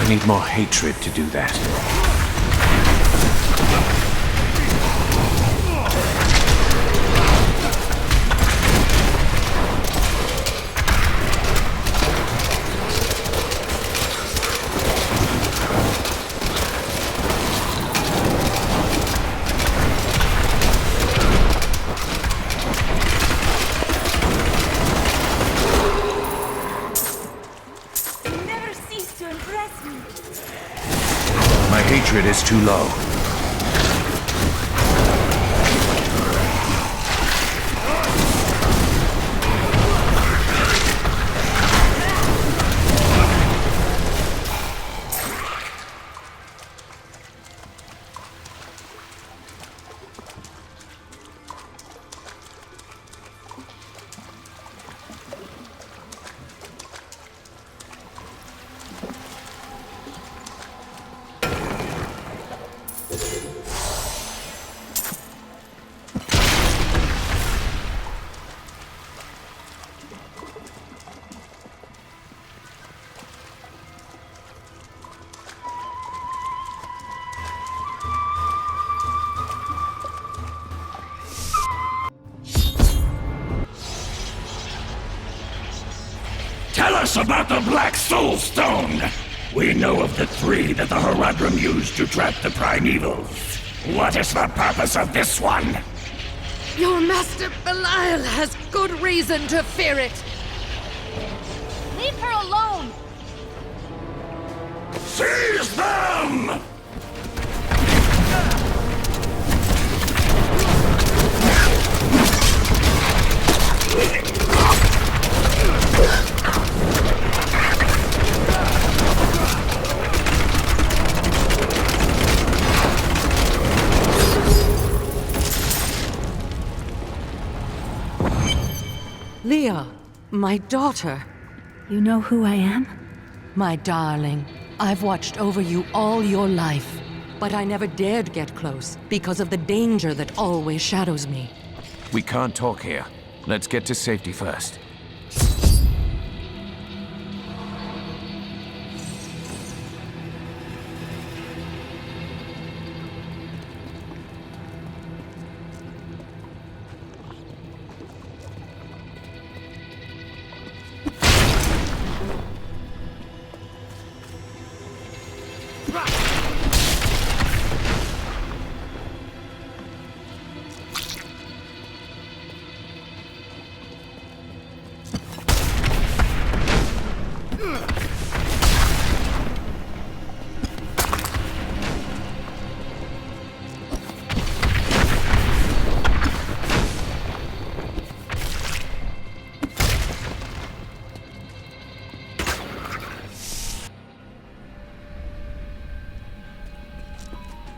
need more hatred to do that. My hatred is too low. Tell us about the Black Soul Stone! We know of the three that the Horadrim used to trap the Primevals. What is the purpose of this one? Your master Belial has good reason to fear it. Leave her alone! Seize them! Leah, my daughter. You know who I am? My darling, I've watched over you all your life, but I never dared get close because of the danger that always shadows me. We can't talk here. Let's get to safety first.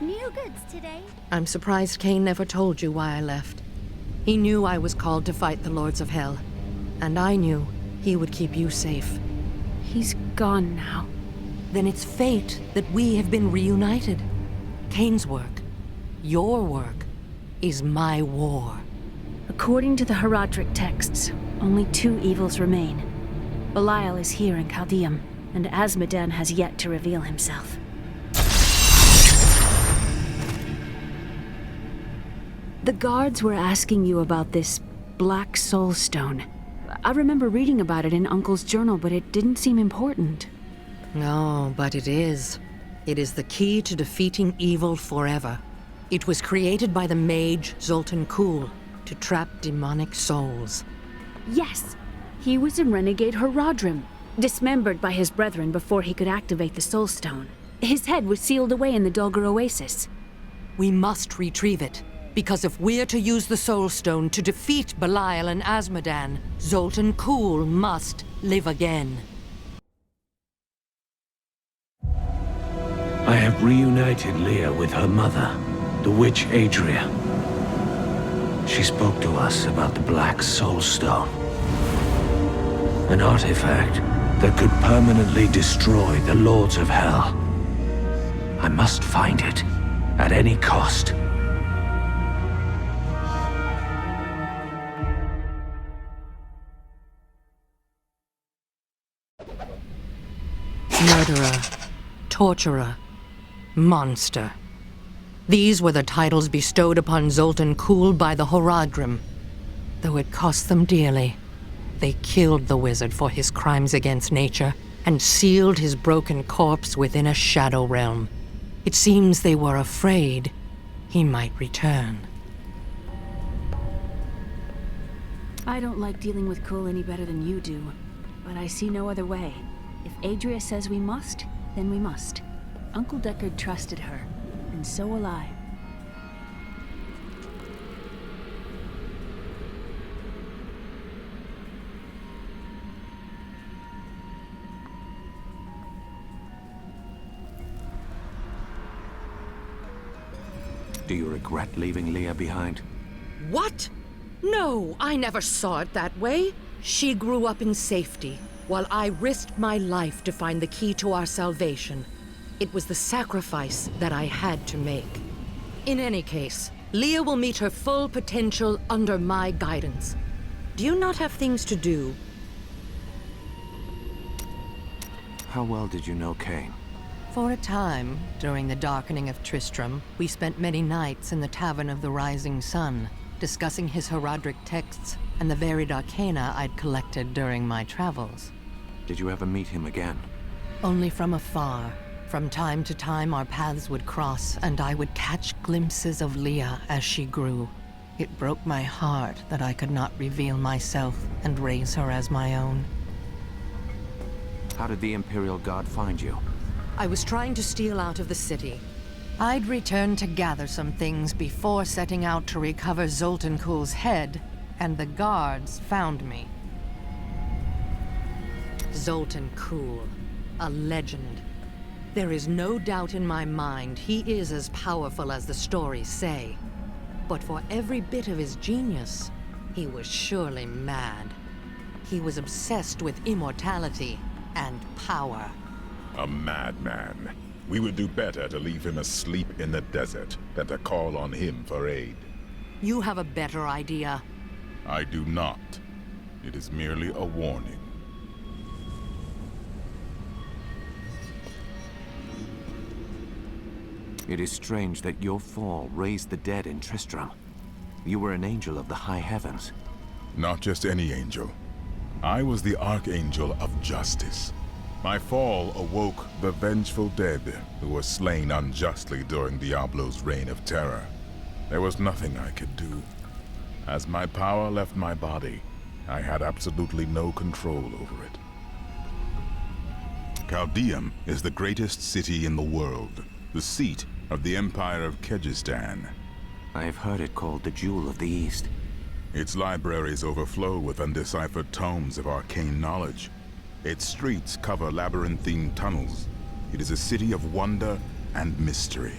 New goods today. I'm surprised Cain never told you why I left. He knew I was called to fight the Lords of Hell, and I knew he would keep you safe. He's gone now. Then it's fate that we have been reunited. Cain's work, your work, is my war. According to the Horadric texts, only two evils remain. Belial is here in Chaldeum, and Azmodan has yet to reveal himself. The guards were asking you about this Black Soul Stone. I remember reading about it in Uncle's journal, but it didn't seem important. No, but it is. It is the key to defeating evil forever. It was created by the mage Zoltan Kuhl to trap demonic souls. Yes, he was a renegade Horadrim, dismembered by his brethren before he could activate the Soul Stone. His head was sealed away in the Dulgar Oasis. We must retrieve it, because if we're to use the Soul Stone to defeat Belial and Azmodan, Zoltan Kuhl must live again. I have reunited Leah with her mother, the witch Adria. She spoke to us about the Black Soul Stone. An artifact that could permanently destroy the Lords of Hell. I must find it, at any cost. Murderer, torturer, monster. These were the titles bestowed upon Zoltan Kuhl by the Horadrim. Though it cost them dearly, they killed the wizard for his crimes against nature and sealed his broken corpse within a shadow realm. It seems they were afraid he might return. I don't like dealing with Kuhl any better than you do, but I see no other way. If Adria says we must, then we must. Uncle Deckard trusted her, and so will I. Do you regret leaving Leah behind? What? No, I never saw it that way. She grew up in safety, while I risked my life to find the key to our salvation. It was the sacrifice that I had to make. In any case, Leah will meet her full potential under my guidance. Do you not have things to do? How well did you know Cain? For a time, during the darkening of Tristram, we spent many nights in the Tavern of the Rising Sun, discussing his Horadric texts and the varied arcana I'd collected during my travels. Did you ever meet him again? Only from afar. From time to time, our paths would cross, and I would catch glimpses of Leah as she grew. It broke my heart that I could not reveal myself and raise her as my own. How did the Imperial Guard find you? I was trying to steal out of the city. I'd returned to gather some things before setting out to recover Zoltan Kuhl's head, and the guards found me. Zoltan Kuhl, a legend. There is no doubt in my mind he is as powerful as the stories say. But for every bit of his genius, he was surely mad. He was obsessed with immortality and power. A madman. We would do better to leave him asleep in the desert than to call on him for aid. You have a better idea. I do not. It is merely a warning. It is strange that your fall raised the dead in Tristram. You were an angel of the high heavens. Not just any angel. I was the Archangel of Justice. My fall awoke the vengeful dead who were slain unjustly during Diablo's reign of terror. There was nothing I could do. As my power left my body, I had absolutely no control over it. Caldeum is the greatest city in the world, the seat of the Empire of Kyrgyzstan. I have heard it called the Jewel of the East. Its libraries overflow with undeciphered tomes of arcane knowledge. Its streets cover labyrinthine tunnels. It is a city of wonder and mystery.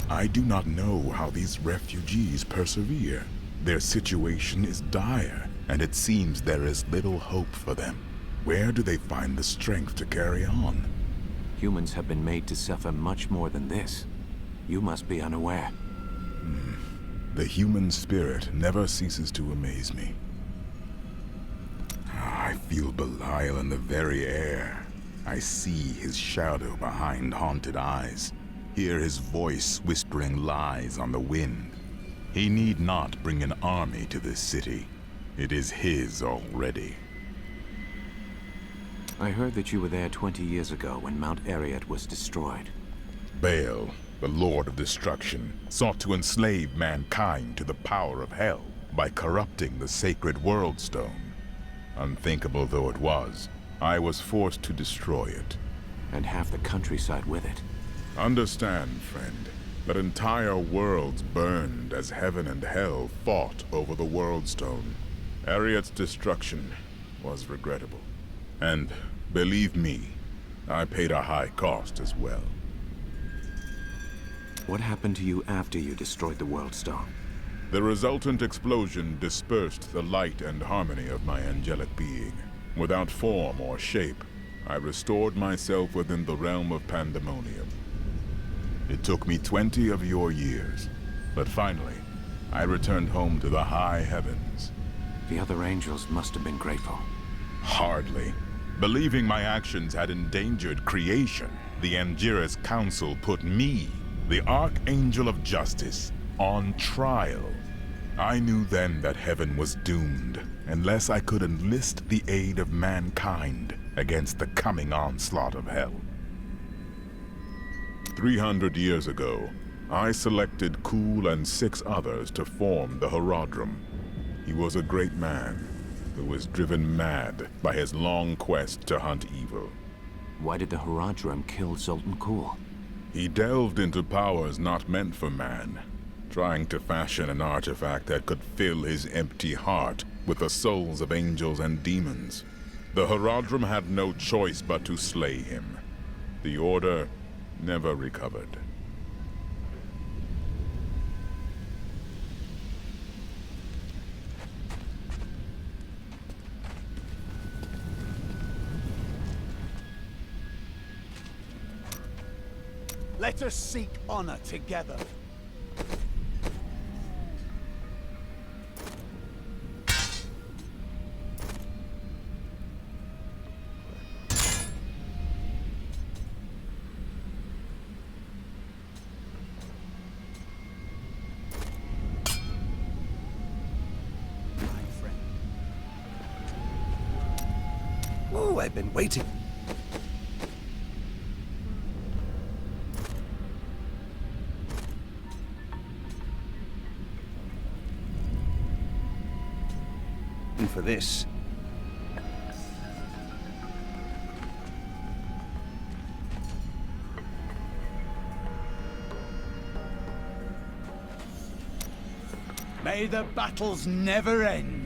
I do not know how these refugees persevere. Their situation is dire, and it seems there is little hope for them. Where do they find the strength to carry on? Humans have been made to suffer much more than this. You must be unaware. The human spirit never ceases to amaze me. I feel Belial in the very air. I see his shadow behind haunted eyes. Hear his voice whispering lies on the wind. He need not bring an army to this city. It is his already. I heard that you were there 20 years ago when Mount Arreat was destroyed. Baal, the Lord of Destruction, sought to enslave mankind to the power of hell by corrupting the sacred World Stone. Unthinkable though it was, I was forced to destroy it. And half the countryside with it. Understand, friend, that entire worlds burned as heaven and hell fought over the World Stone. Arreat's destruction was regrettable. And, believe me, I paid a high cost as well. What happened to you after you destroyed the World Stone? The resultant explosion dispersed the light and harmony of my angelic being. Without form or shape, I restored myself within the realm of pandemonium. It took me 20 of your years, but finally, I returned home to the high heavens. The other angels must have been grateful. Hardly. Believing my actions had endangered creation, the Angiras Council put me, the Archangel of Justice, on trial. I knew then that heaven was doomed, unless I could enlist the aid of mankind against the coming onslaught of hell. 300 years ago, I selected Kul and 6 others to form the Horadrim. He was a great man who was driven mad by his long quest to hunt evil. Why did the Horadrim kill Zoltan Kulle? He delved into powers not meant for man, trying to fashion an artifact that could fill his empty heart with the souls of angels and demons. The Horadrim had no choice but to slay him. The Order never recovered. Let us seek honor together. Oh, I've been waiting. For this. May the battles never end.